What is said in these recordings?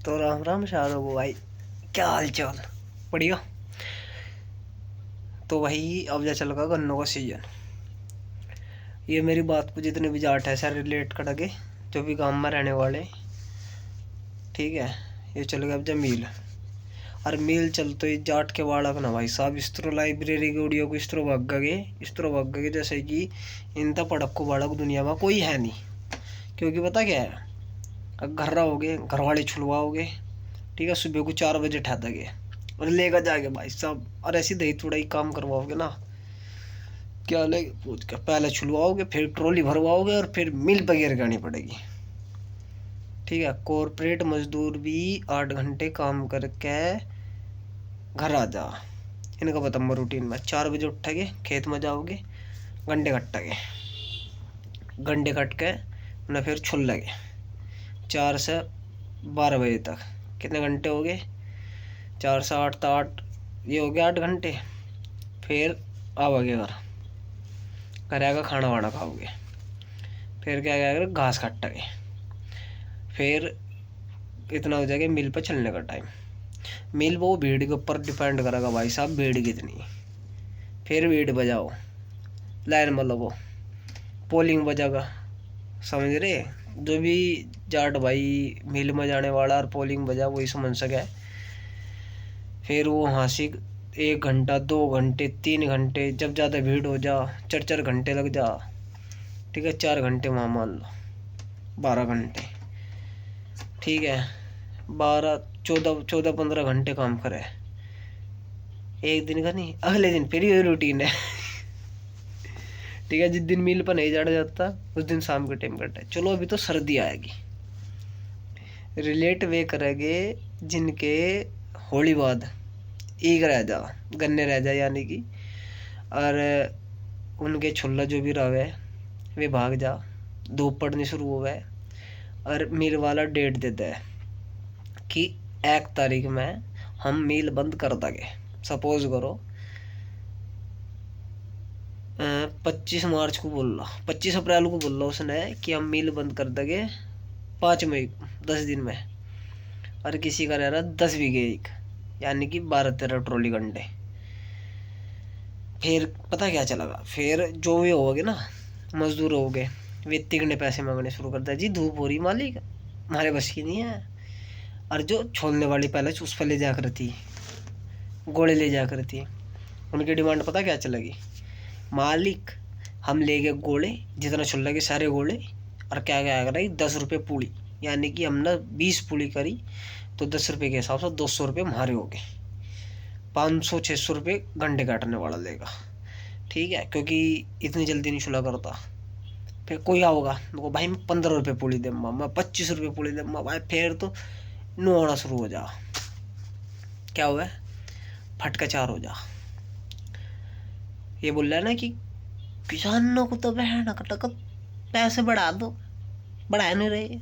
तो राम राम शाहरुख भाई, क्या हाल चाल? बढ़िया। तो भाई अब जा चल रहा गन्नों का सीजन। ये मेरी बात को जितने भी जाट है सर रिलेट करेंगे, जो भी गांव में रहने वाले। ठीक है, ये चल गया अब जा मील। और मील चलते ही जाट के बाड़क ना भाई साहब इस तरह लाइब्रेरी के ऑडियो को इस तरह भाग गए जैसे कि इन तक पड़क को बाड़क दुनिया में कोई है नहीं। क्योंकि पता क्या है, अब घर रहोगे, घर वाले छुलवाओगे। ठीक है, सुबह को 4 बजे ठा दोगे और लेकर जाके भाई साहब, और ऐसी दही थोड़ा ही काम करवाओगे ना, क्या ले पूछ के पहले छुलवाओगे, फिर ट्रॉली भरवाओगे और फिर मिल वगैरह करनी पड़ेगी। ठीक है, कॉरपोरेट मजदूर भी 8 घंटे काम करके घर आ जा। इनका बताऊँ रूटीन में 4 बजे उठोगे, खेत में जाओगे, गंडे कटोगे, गंडे कट के ना फिर छुल लगे 4 से 12 बजे तक। कितने घंटे हो गए? 4 से 8 तो 8, ये हो गया 8 घंटे। फिर आओगे घर, घर आकर खाना वाना खाओगे, फिर क्या क्या घास काटोगे, फिर इतना हो जाएगा मिल पर चलने का टाइम। मिल वो भीड़ के ऊपर डिपेंड करेगा भाई साहब, भीड़ कितनी। फिर भीड़ बजाओ, लाइन में लगो, पोलिंग बजागा। समझ रहे? जो भी जाट भाई मिल में जाने वाला और पोलिंग बजा वही समझ सके। फिर वो हंसी 1 घंटा 2 घंटे 3 घंटे, जब ज़्यादा भीड़ हो जा 4 4 घंटे लग जा। ठीक है, 4 घंटे वहाँ मान लो, 12 घंटे। ठीक है, 12 14 14 15 घंटे काम करे। एक दिन का नहीं, अगले दिन फिर ये रूटीन है। ठीक है, जिस दिन मिल पर नहीं जाना जाता उस दिन शाम के टाइम करता है। चलो अभी तो सर्दी आएगी, रिलेट वे करेंगे जिनके होली बाद ईग रह जा, गन्ने रह जा यानी कि, और उनके छुल्ला जो भी रहे वे भाग जा, धूप पड़नी शुरू हो गए और मिल वाला डेट देता है कि 1 तारीख में हम मिल बंद कर देंगे। सपोज करो 25 मार्च को बोल रहा, 25 अप्रैल को बोल रहा उसने कि हम मिल बंद कर देंगे 5 मई को, 10 दिन में। और किसी का रह रहा 10 बीघे एक, यानी कि 12 13 ट्रॉली गंडे। फिर पता क्या चलेगा, फिर जो भी होगे ना मजदूर हो गए, वे तिगने पैसे मांगने शुरू करता है। जी धूप हो रही मालिक, हमारे बस की नहीं है। और जो छोड़ने वाली पहले उस पर ले जा कर थी, गोले ले जा कर थी, उनकी डिमांड पता क्या चलेगी? मालिक हम ले गए गोले, जितना छुल लगे सारे गोले, और क्या क्या करा 10 रुपये पूड़ी, यानी कि हमने 20 पूड़ी करी तो 10 रुपये के हिसाब से 200 रुपये हमारे हो गए। 500 600 रुपये घंटे काटने वाला लेगा। ठीक है, क्योंकि इतनी जल्दी नहीं छुला करता। फिर कोई आओगा तो भाई मैं 15 रुपये पूड़ी दूँगा, मैं 25 रुपये पूड़ी दूँगा भाई। फिर तो नो आना शुरू हो जा, क्या हुआ, फटका 4 हो जा। ये बोल रहा है ना कि किसानों को तो बहन कटक पैसे बढ़ा दो, बढ़ा नहीं रहे।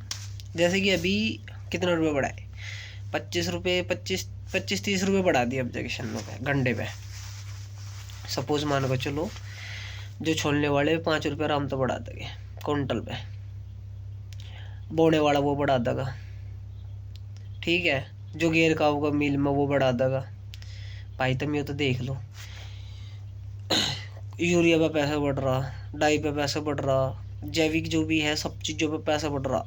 जैसे कि अभी कितने रुपए बढ़ाए, 25 रुपये, 25 25 30 रुपये बढ़ा दिए अब किसानों पे घंटे पे। सपोज मान को चलो जो छोड़ने वाले 5 रुपये आराम तो बढ़ा देंगे कुंटल पे, बोने वाला वो बढ़ा देगा। ठीक है, जो गेर का होगा मिल में वो बढ़ा देगा। भाई तुम ये तो देख लो, यूरिया पे पैसा बढ़ रहा, डाई पे पैसा बढ़ रहा, जैविक जो भी है सब चीज़ों पे पैसा बढ़ रहा।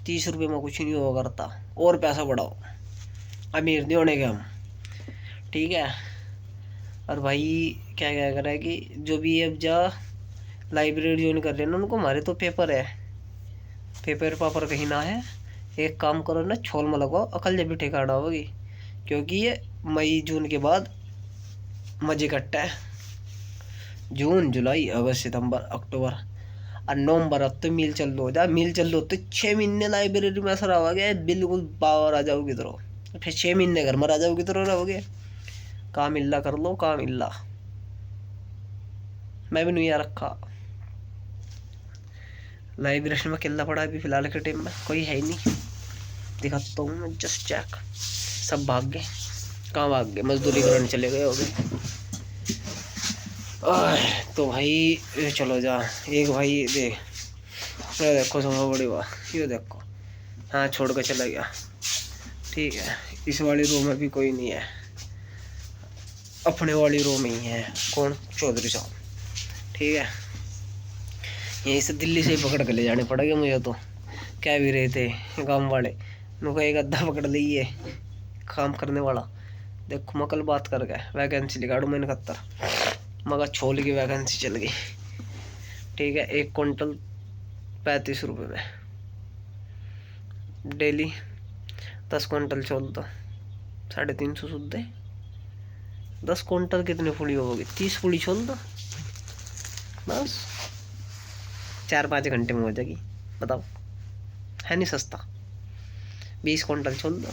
30 रुपये में कुछ नहीं हुआ करता, और पैसा बढ़ाओ, अमीर नहीं होने के हम। ठीक है, और भाई क्या क्या कर रहा है कि जो भी अब जा लाइब्रेरी ज्वाइन कर रहे हैं ना, उनको हमारे तो पेपर है, पेपर पापर कहीं ना है। एक काम करो ना, छोल में लगाओ, अकल जब भी ठिकाना होगी। क्योंकि ये मई जून के बाद मजे कट्टा है, जून जुलाई अगस्त सितंबर अक्टूबर और नवंबर। अब तो मिल चल लो जा, मिल चल लो तो 6 महीने लाइब्रेरी में ऐसा रहोगे बिल्कुल बावर आ जाओगी तरह। फिर 6 महीने घर में आ जाओगी तरह रहोगे। काम मिल्ला कर लो, काम मिल्ला। मैं भी नहीं आ रखा लाइब्रेरी में, किल्ला पड़ा अभी फिलहाल के टाइम में कोई है ही नहीं। दिखाता हूँ मैं, जस्ट चेक। सब भाग गए, कहाँ भाग गए? मजदूरी करने चले गए होगे। तो भाई ये चलो जा, एक भाई देख, ये देखो सबसे बड़ी बात, ये देखो, हाँ छोड़ कर चला गया। ठीक है। इस वाली रो में भी कोई नहीं है, अपने वाली रो में ही है। कौन? चौधरी साहब। ठीक है, यहीं से दिल्ली से ही पकड़ के ले जाने पड़ेंगे मुझे तो। कह भी रहे थे गांव वाले, उनको एक अद्धा पकड़ लिए काम करने वाला। देखो मैं कल बात कर गया, वैकेंसी निकालू मैंने 71 मगर छोल की वैकेंसी चल गई। ठीक है, 1 क्विंटल 35 रुपये में डेली 10 क्विंटल छोल दो 350 शुद्ध। 10 क्विंटल कितनी फुली होगी? 30 फुली छोल दो बस, 4-5 घंटे में हो जाएगी। बताओ, है नहीं सस्ता? 20 क्विंटल छोल दो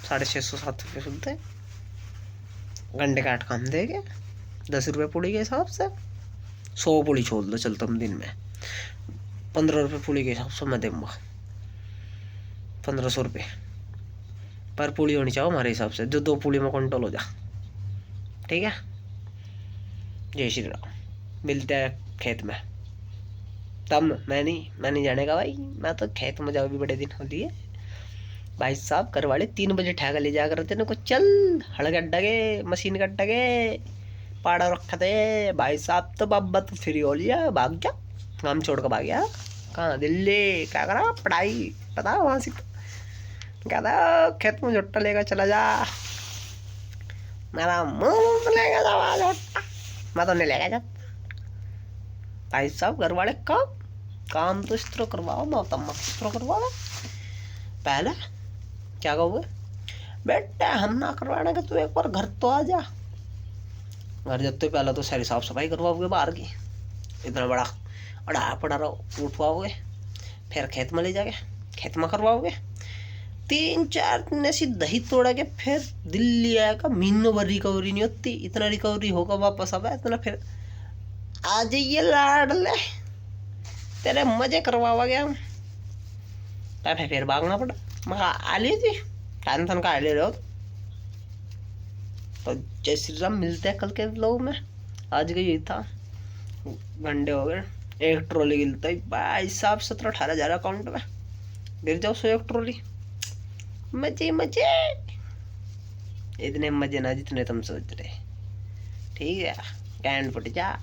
650-700 रुपये शुद्ध है। घंटे काट काम देंगे 10 रुपये पुड़ी के हिसाब से। 100 पुड़ी छोल दो चल तुम दिन में, 15 रुपये पुड़ी के हिसाब से मैं दूंगा। 1500 रुपये पर पुड़ी होनी चाहिए हमारे हिसाब से, जो 2 पुड़ी में क्विंटल हो जा। ठीक है, जय श्री राम। मिलते हैं खेत में। तब मैं नहीं जानेगा भाई, मैं तो खेत में जाओ भी बड़े दिन हो दिए भाई साहब। घर वाले 3 बजे ठेका ले जा करते ना, को चल हड़ गड्ढा गे मशीन गड्ढा गे पाड़ा रखा थे भाई साहब। तो बाबा तो फ्री हो लिया, भाग जा, काम छोड़ कर भाग गया। कहाँ? दिल्ली। क्या करा? पढ़ाई। पता वहाँ से क्या था, खेत में झुट्टा लेकर चला जा। मेरा मुंह लेगा जा झुट्टा, मैं तो नहीं लेगा जा भाई साहब। घर वाले काम तो इस तरह करवाओ ना, तब इस तरह करवाओ। पहले क्या कहोगे? बेटा हम ना करवाने का, तू एक बार घर तो आ जा। घर जब तो पहले तो सारी साफ सफाई करवाओगे बाहर की, इतना बड़ा अड़ा पड़ा रहो उठवाओगे, फिर खेत में ले जाके खेत में करवाओगे। 3-4 दिन ऐसी दही तोड़ा के फिर दिल्ली आएगा, महीनों भर रिकवरी नहीं होती। इतना रिकवरी होगा वापस आवा इतना, फिर आ जाइए लाडले, तेरे मजे करवाओगे हम। फिर भागना पड़ा। मैं आ ली थी टेंशन का ले रहे हो तो। जय श्री राम। मिलते हैं कल के व्लॉग में। आज का यही था, घंटे हो गए। 1 ट्रॉली गिरता है भाई साहब, 17-18 हज़ार अकाउंट में गिर जाओ 101 ट्रॉली। मजे मजे, इतने मजे ना जितने तुम सोच रहे। ठीक है, कैंड फट जा।